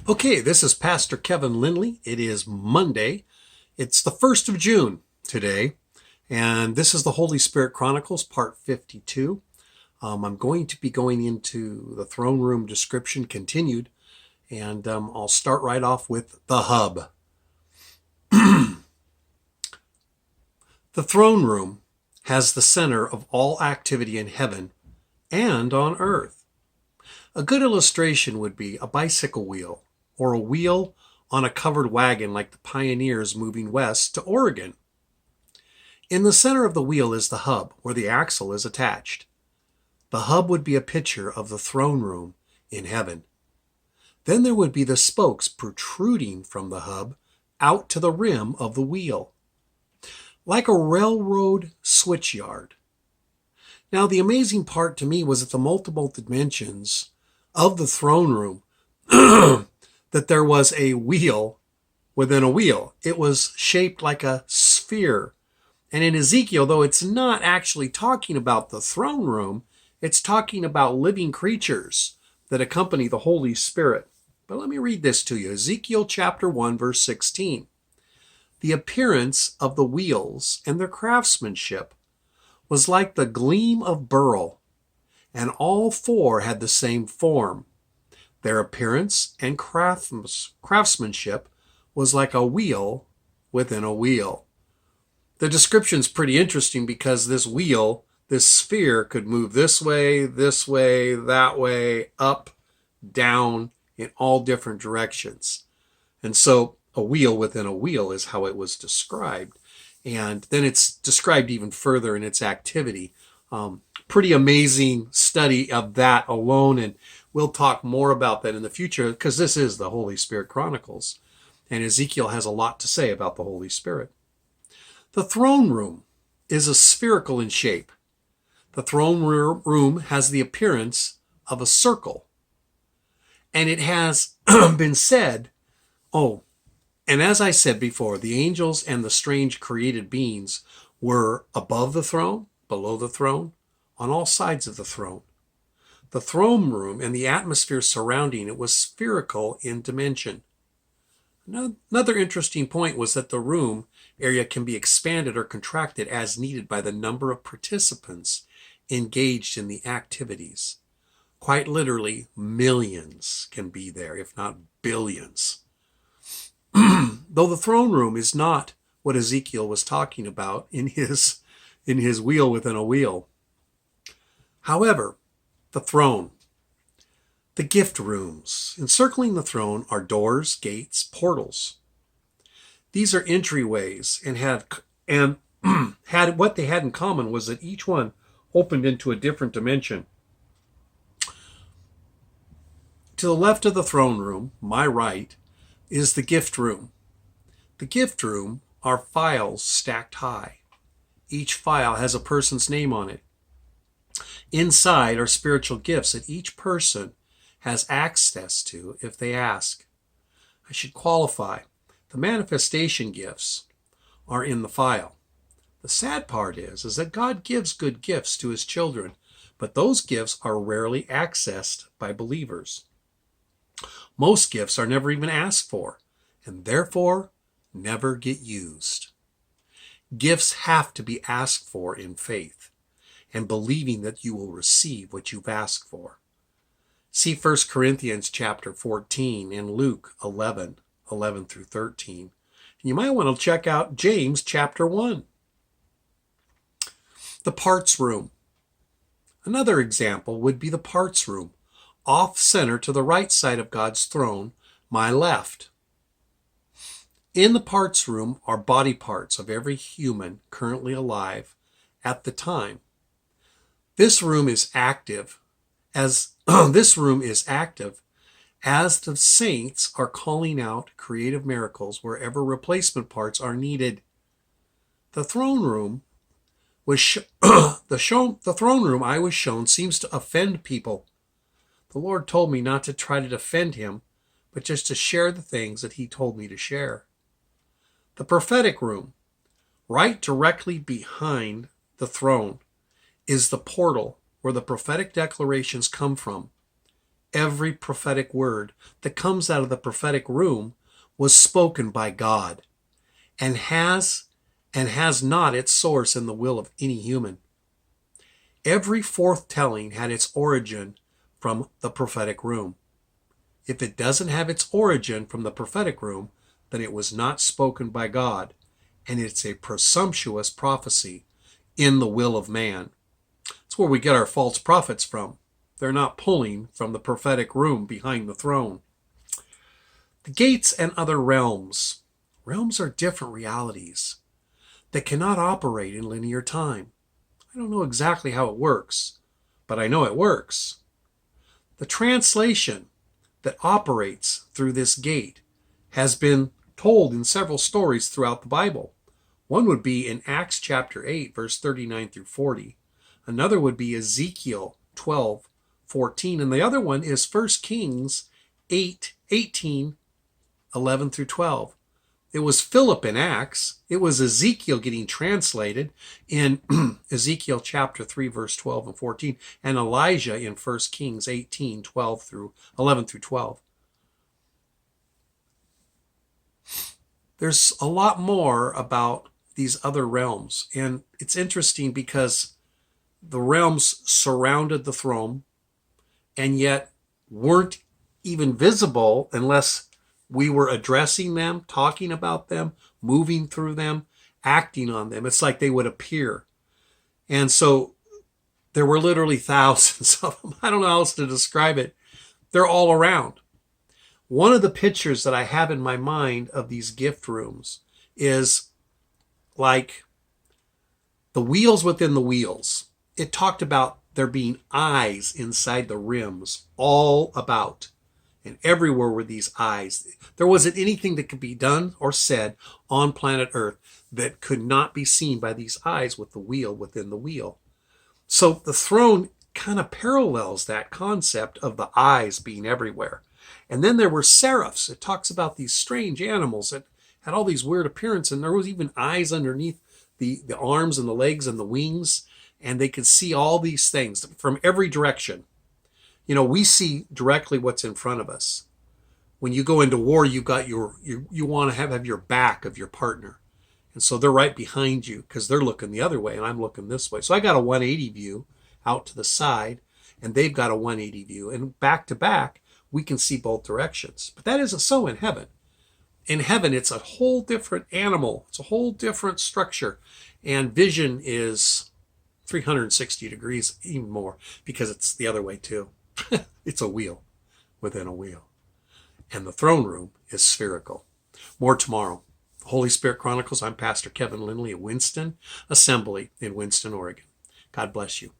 Okay, this is Pastor Kevin Lindley. It is Monday. It's the 1st of June today, and this is the Holy Spirit Chronicles, part 52. I'm going to be going into the throne room description continued, and I'll start right off with the hub. The throne room has the center of all activity in heaven and on earth. A good illustration would be a bicycle wheel, or a wheel on a covered wagon like the pioneers moving west to Oregon. In the center of the wheel is the hub, where the axle is attached. The hub would be a picture of the throne room in heaven. Then there would be the spokes protruding from the hub out to the rim of the wheel, like a railroad switchyard. Now, the amazing part to me was that the multiple dimensions of the throne room that there was a wheel within a wheel. It was shaped like a sphere. And in Ezekiel, though it's not actually talking about the throne room, it's talking about living creatures that accompany the Holy Spirit. But let me read this to you. Ezekiel chapter 1, verse 16. The appearance of the wheels and their craftsmanship was like the gleam of beryl, and all four had the same form. Their appearance and craftsmanship was like a wheel within a wheel. The description's pretty interesting because this wheel, this sphere, could move this way, that way, up, down, in all different directions. And so a wheel within a wheel is how it was described. And then it's described even further in its activity. Pretty amazing study of that alone, and we'll talk more about that in the future because this is the Holy Spirit Chronicles, and Ezekiel has a lot to say about the Holy Spirit. The throne room is spherical in shape. The throne room has the appearance of a circle, and it has been said, and as I said before, the angels and the strange created beings were above the throne, below the throne, on all sides of the throne. The throne room and the atmosphere surrounding it was spherical in dimension. Another interesting point was that the room area can be expanded or contracted as needed by the number of participants engaged in the activities. Quite literally, millions can be there, if not billions. Though the throne room is not what Ezekiel was talking about in his wheel within a wheel. However, the throne, the gift rooms. Encircling the throne are doors, gates, portals. These are entryways and had what they had in common was that each one opened into a different dimension. To the left of the throne room, my right, is the gift room. The gift room are files stacked high. Each file has a person's name on it. Inside are spiritual gifts that each person has access to if they ask. I should qualify. The manifestation gifts are in the file. The sad part is that God gives good gifts to his children, but those gifts are rarely accessed by believers. Most gifts are never even asked for, and therefore never get used. Gifts have to be asked for in faith and believing that you will receive what you've asked for. See 1 Corinthians chapter 14 and Luke 11 through 13. And you might want to check out James chapter 1. The parts room. Another example would be the parts room, off center to the right side of God's throne, my left. In the parts room are body parts of every human currently alive at the time. This room is active as the saints are calling out creative miracles wherever replacement parts are needed. The throne room the throne room I was shown seems to offend people. The Lord told me not to try to defend him, but just to share the things that he told me to share. The prophetic room, right directly behind the throne, is the portal where the prophetic declarations come from. every prophetic word that comes out of the prophetic room was spoken by God and has not its source in the will of any human. Every forthtelling had its origin from the prophetic room. If it doesn't have its origin from the prophetic room, then it was not spoken by God, and it's a presumptuous prophecy in the will of man. That's where we get our false prophets from. They're not pulling from the prophetic room behind the throne. The gates and other realms. Realms are different realities that cannot operate in linear time. I don't know exactly how it works, but I know it works. The translation that operates through this gate has been told in several stories throughout the Bible. One would be in Acts chapter 8, verse 39 through 40. Another would be Ezekiel 12, 14. And the other one is 1 Kings 8, 18, 11 through 12. It was Philip in Acts. It was Ezekiel getting translated in Ezekiel chapter 3, verse 12 and 14, and Elijah in 1 Kings 18, 12 through 11 through 12. There's a lot more about these other realms, and it's interesting because the realms surrounded the throne and yet weren't even visible unless we were addressing them, talking about them, moving through them, acting on them. It's like they would appear. And so there were literally thousands of them. I don't know how else to describe it. They're all around. One of the pictures that I have in my mind of these gift rooms is like the wheels within the wheels. It talked about there being eyes inside the rims all about. And everywhere were these eyes. There wasn't anything that could be done or said on planet Earth that could not be seen by these eyes with the wheel within the wheel. So the throne kind of parallels that concept of the eyes being everywhere. And then there were seraphs. It talks about these strange animals that had all these weird appearances, and there was even eyes underneath the arms and the legs and the wings, and they could see all these things from every direction. You know, we see directly what's in front of us. When you go into war, you got you want to have your back of your partner. And so they're right behind you because they're looking the other way and I'm looking this way. So I got a 180 view out to the side and they've got a 180 view. And back to back, we can see both directions. But that isn't so in heaven. In heaven, it's a whole different animal. It's a whole different structure. And vision is 360 degrees, even more, because it's the other way too. It's a wheel within a wheel. And the throne room is spherical. More tomorrow. Holy Spirit Chronicles. I'm Pastor Kevin Lindley of Winston Assembly in Winston, Oregon. God bless you.